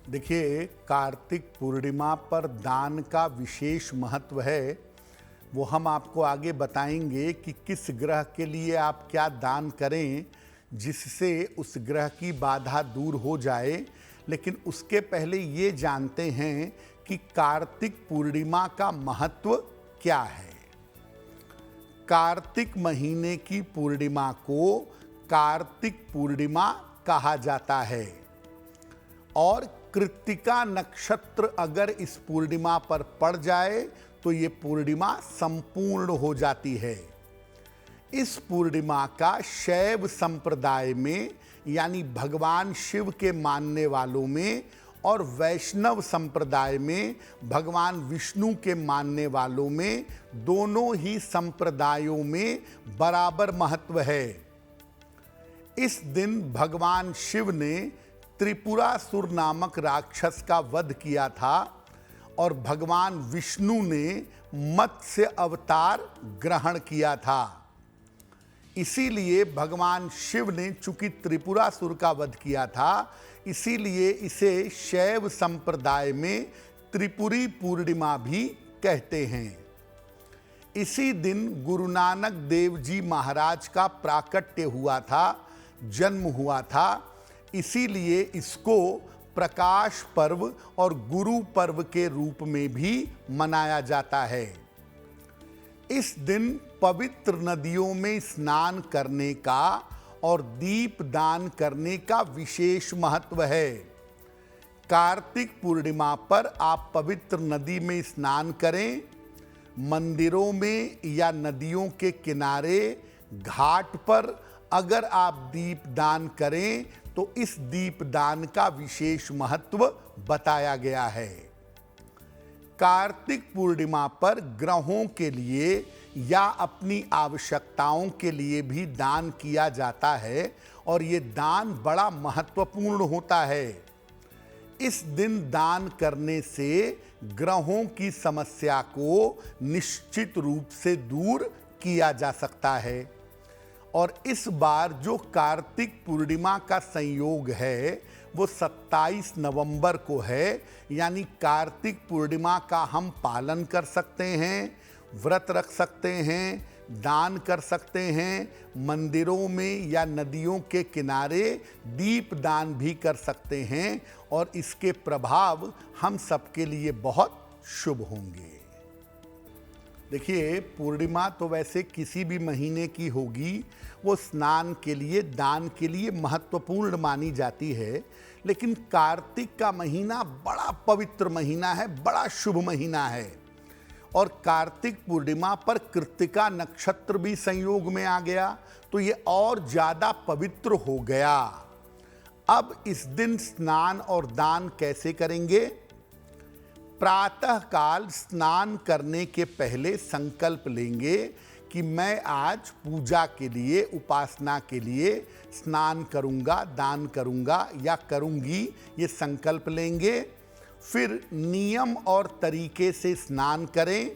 देखिए, कार्तिक पूर्णिमा पर दान का विशेष महत्व है। वो हम आपको आगे बताएंगे कि किस ग्रह के लिए आप क्या दान करें जिससे उस ग्रह की बाधा दूर हो जाए। लेकिन उसके पहले ये जानते हैं कि कार्तिक पूर्णिमा का महत्व क्या है। कार्तिक महीने की पूर्णिमा को कार्तिक पूर्णिमा कहा जाता है और कृत्तिका नक्षत्र अगर इस पूर्णिमा पर पड़ जाए तो ये पूर्णिमा संपूर्ण हो जाती है। इस पूर्णिमा का शैव संप्रदाय में यानी भगवान शिव के मानने वालों में और वैष्णव संप्रदाय में भगवान विष्णु के मानने वालों में, दोनों ही संप्रदायों में बराबर महत्व है। इस दिन भगवान शिव ने त्रिपुरासुर नामक राक्षस का वध किया था और भगवान विष्णु ने मत्स्य अवतार ग्रहण किया था। इसीलिए भगवान शिव ने चूंकि त्रिपुरासुर का वध किया था, इसीलिए इसे शैव संप्रदाय में त्रिपुरी पूर्णिमा भी कहते हैं। इसी दिन गुरु नानक देव जी महाराज का प्राकट्य हुआ था, जन्म हुआ था। इसीलिए इसको प्रकाश पर्व और गुरु पर्व के रूप में भी मनाया जाता है। इस दिन पवित्र नदियों में स्नान करने का और दीप दान करने का विशेष महत्व है। कार्तिक पूर्णिमा पर आप पवित्र नदी में स्नान करें। मंदिरों में या नदियों के किनारे, घाट पर अगर आप दीप दान करें तो इस दीप दान का विशेष महत्व बताया गया है। कार्तिक पूर्णिमा पर ग्रहों के लिए या अपनी आवश्यकताओं के लिए भी दान किया जाता है और ये दान बड़ा महत्वपूर्ण होता है। इस दिन दान करने से ग्रहों की समस्या को निश्चित रूप से दूर किया जा सकता है। और इस बार जो कार्तिक पूर्णिमा का संयोग है वो 27 नवंबर को है, यानी कार्तिक पूर्णिमा का हम पालन कर सकते हैं, व्रत रख सकते हैं, दान कर सकते हैं, मंदिरों में या नदियों के किनारे दीप दान भी कर सकते हैं और इसके प्रभाव हम सबके लिए बहुत शुभ होंगे। देखिए, पूर्णिमा तो वैसे किसी भी महीने की होगी, वो स्नान के लिए, दान के लिए महत्वपूर्ण मानी जाती है। लेकिन कार्तिक का महीना बड़ा पवित्र महीना है, बड़ा शुभ महीना है। और कार्तिक पूर्णिमा पर कृत्तिका नक्षत्र भी संयोग में आ गया तो ये और ज़्यादा पवित्र हो गया। अब इस दिन स्नान और दान कैसे करेंगे? प्रातःकाल स्नान करने के पहले संकल्प लेंगे कि मैं आज पूजा के लिए, उपासना के लिए स्नान करूंगा, दान करूंगा या करूंगी, ये संकल्प लेंगे। फिर नियम और तरीके से स्नान करें।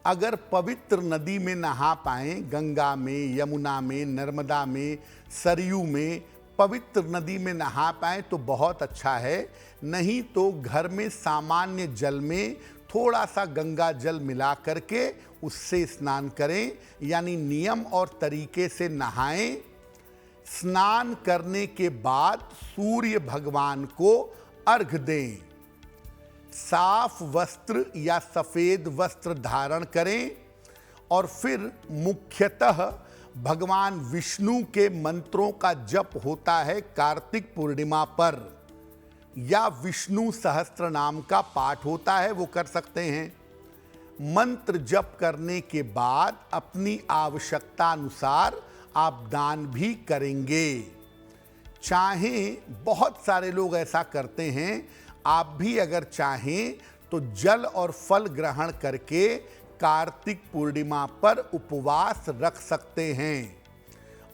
अगर पवित्र नदी में नहा पाएं, गंगा में, यमुना में, नर्मदा में, सरयू में, पवित्र नदी में नहा पाएं तो बहुत अच्छा है। नहीं तो घर में सामान्य जल में थोड़ा सा गंगा जल मिला करके उससे स्नान करें, यानी नियम और तरीके से नहाएं। स्नान करने के बाद सूर्य भगवान को अर्घ दें। साफ वस्त्र या सफेद वस्त्र धारण करें और फिर मुख्यतः भगवान विष्णु के मंत्रों का जप होता है कार्तिक पूर्णिमा पर, या विष्णु सहस्त्र नाम का पाठ होता है, वो कर सकते हैं। मंत्र जप करने के बाद अपनी आवश्यकता अनुसार आप दान भी करेंगे। चाहें, बहुत सारे लोग ऐसा करते हैं, आप भी अगर चाहें तो जल और फल ग्रहण करके कार्तिक पूर्णिमा पर उपवास रख सकते हैं।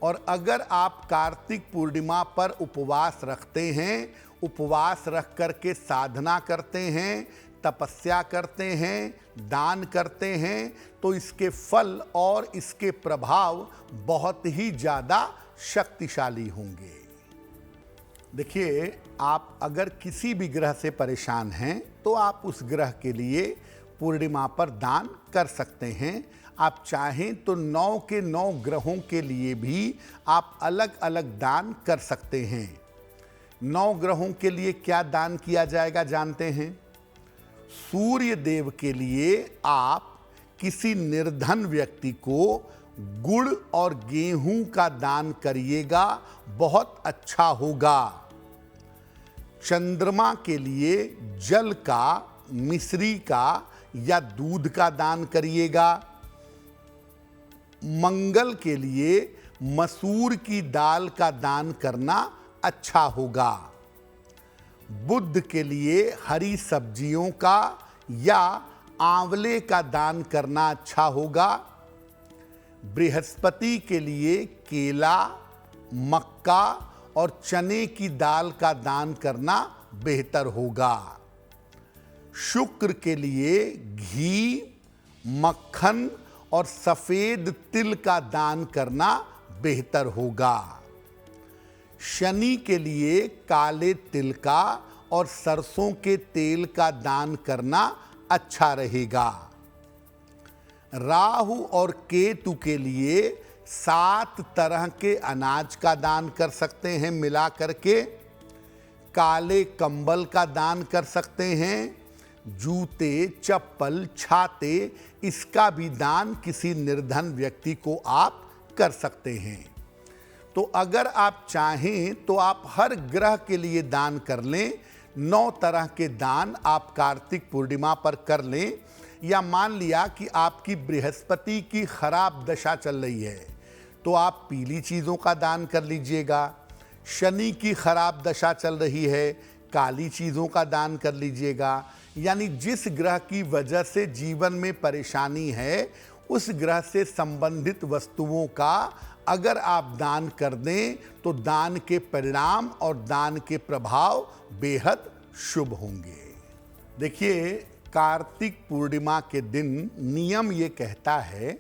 और अगर आप कार्तिक पूर्णिमा पर उपवास रखते हैं, उपवास रख करके साधना करते हैं, तपस्या करते हैं, दान करते हैं, तो इसके फल और इसके प्रभाव बहुत ही ज़्यादा शक्तिशाली होंगे। देखिए, आप अगर किसी भी ग्रह से परेशान हैं तो आप उस ग्रह के लिए पूर्णिमा पर दान कर सकते हैं। आप चाहें तो 9 के 9 ग्रहों के लिए भी आप अलग अलग दान कर सकते हैं। 9 ग्रहों के लिए क्या दान किया जाएगा जानते हैं? सूर्य देव के लिए आप किसी निर्धन व्यक्ति को गुड़ और गेहूं का दान करिएगा, बहुत अच्छा होगा। चंद्रमा के लिए जल का, मिश्री का या दूध का दान करिएगा। मंगल के लिए मसूर की दाल का दान करना अच्छा होगा। बुध के लिए हरी सब्जियों का या आंवले का दान करना अच्छा होगा। बृहस्पति के लिए केला, मक्का और चने की दाल का दान करना बेहतर होगा। शुक्र के लिए घी, मक्खन और सफेद तिल का दान करना बेहतर होगा। शनि के लिए काले तिल का और सरसों के तेल का दान करना अच्छा रहेगा। राहु और केतु के लिए 7 तरह के अनाज का दान कर सकते हैं मिला करके। काले कंबल का दान कर सकते हैं। जूते, चप्पल, छाते, इसका भी दान किसी निर्धन व्यक्ति को आप कर सकते हैं। तो अगर आप चाहें तो आप हर ग्रह के लिए दान कर लें। 9 तरह के दान आप कार्तिक पूर्णिमा पर कर लें। या मान लिया कि आपकी बृहस्पति की खराब दशा चल रही है तो आप पीली चीज़ों का दान कर लीजिएगा। शनि की खराब दशा चल रही है, काली चीज़ों का दान कर लीजिएगा। यानी जिस ग्रह की वजह से जीवन में परेशानी है उस ग्रह से संबंधित वस्तुओं का अगर आप दान कर दें तो दान के परिणाम और दान के प्रभाव बेहद शुभ होंगे। देखिए, कार्तिक पूर्णिमा के दिन नियम ये कहता है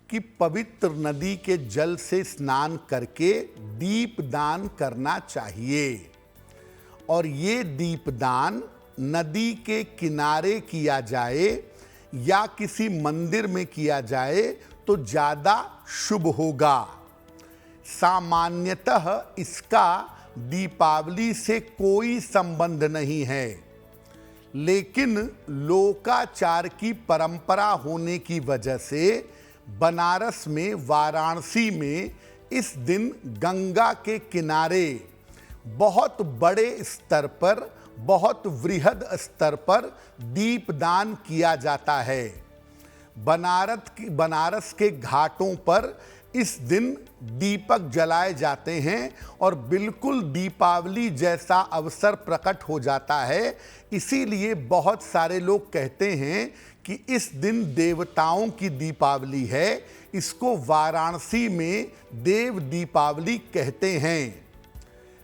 कि पवित्र नदी के जल से स्नान करके दीपदान करना चाहिए। और ये दीपदान नदी के किनारे किया जाए या किसी मंदिर में किया जाए तो ज़्यादा शुभ होगा। सामान्यतः इसका दीपावली से कोई संबंध नहीं है, लेकिन लोकाचार की परंपरा होने की वजह से बनारस में, वाराणसी में इस दिन गंगा के किनारे बहुत बड़े स्तर पर, बहुत वृहद स्तर पर दीपदान किया जाता है। बनारस के घाटों पर इस दिन दीपक जलाए जाते हैं और बिल्कुल दीपावली जैसा अवसर प्रकट हो जाता है। इसीलिए बहुत सारे लोग कहते हैं कि इस दिन देवताओं की दीपावली है। इसको वाराणसी में देव दीपावली कहते हैं,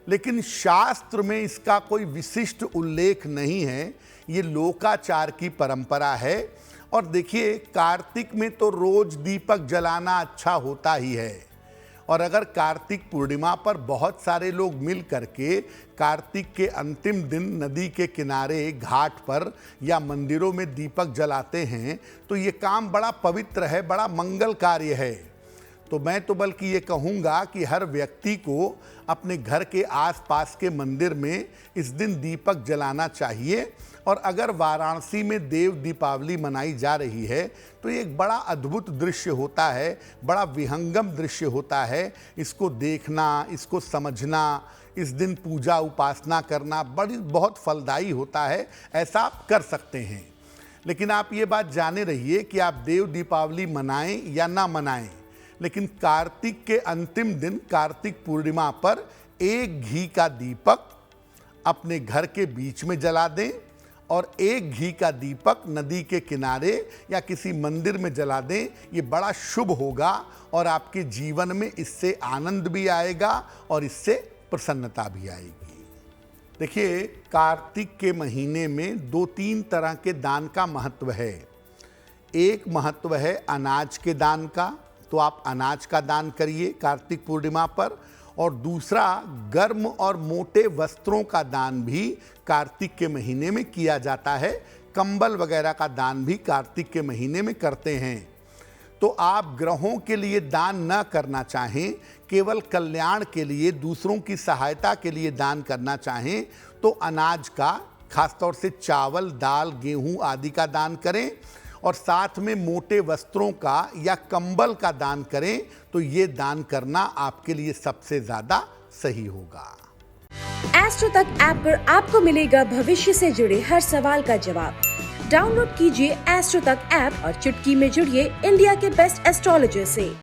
लेकिन शास्त्र में इसका कोई विशिष्ट उल्लेख नहीं है। ये लोकाचार की परंपरा है। और देखिए, कार्तिक में तो रोज दीपक जलाना अच्छा होता ही है। और अगर कार्तिक पूर्णिमा पर बहुत सारे लोग मिल करके कार्तिक के अंतिम दिन नदी के किनारे, घाट पर या मंदिरों में दीपक जलाते हैं तो ये काम बड़ा पवित्र है, बड़ा मंगल कार्य है। तो मैं तो बल्कि ये कहूँगा कि हर व्यक्ति को अपने घर के आसपास के मंदिर में इस दिन दीपक जलाना चाहिए। और अगर वाराणसी में देव दीपावली मनाई जा रही है तो ये एक बड़ा अद्भुत दृश्य होता है, बड़ा विहंगम दृश्य होता है। इसको देखना, इसको समझना, इस दिन पूजा उपासना करना बहुत फलदायी होता है। ऐसा आप कर सकते हैं। लेकिन आप ये बात जाने रहिए कि आप देव दीपावली मनाएं या ना मनाएं, लेकिन कार्तिक के अंतिम दिन, कार्तिक पूर्णिमा पर एक घी का दीपक अपने घर के बीच में जला दें और एक घी का दीपक नदी के किनारे या किसी मंदिर में जला दें। ये बड़ा शुभ होगा और आपके जीवन में इससे आनंद भी आएगा और इससे प्रसन्नता भी आएगी। देखिए, कार्तिक के महीने में 2-3 तरह के दान का महत्व है। एक महत्व है अनाज के दान का, तो आप अनाज का दान करिए कार्तिक पूर्णिमा पर। और दूसरा, गर्म और मोटे वस्त्रों का दान भी कार्तिक के महीने में किया जाता है। कंबल वगैरह का दान भी कार्तिक के महीने में करते हैं। तो आप ग्रहों के लिए दान न करना चाहें, केवल कल्याण के लिए, दूसरों की सहायता के लिए दान करना चाहें तो अनाज का, खासतौर से चावल, दाल, गेहूं आदि का दान करें और साथ में मोटे वस्त्रों का या कंबल का दान करें। तो ये दान करना आपके लिए सबसे ज्यादा सही होगा। एस्ट्रो तक ऐप पर आपको मिलेगा भविष्य से जुड़े हर सवाल का जवाब। डाउनलोड कीजिए एस्ट्रो तक ऐप और चुटकी में जुड़िए इंडिया के बेस्ट एस्ट्रोलॉजर से।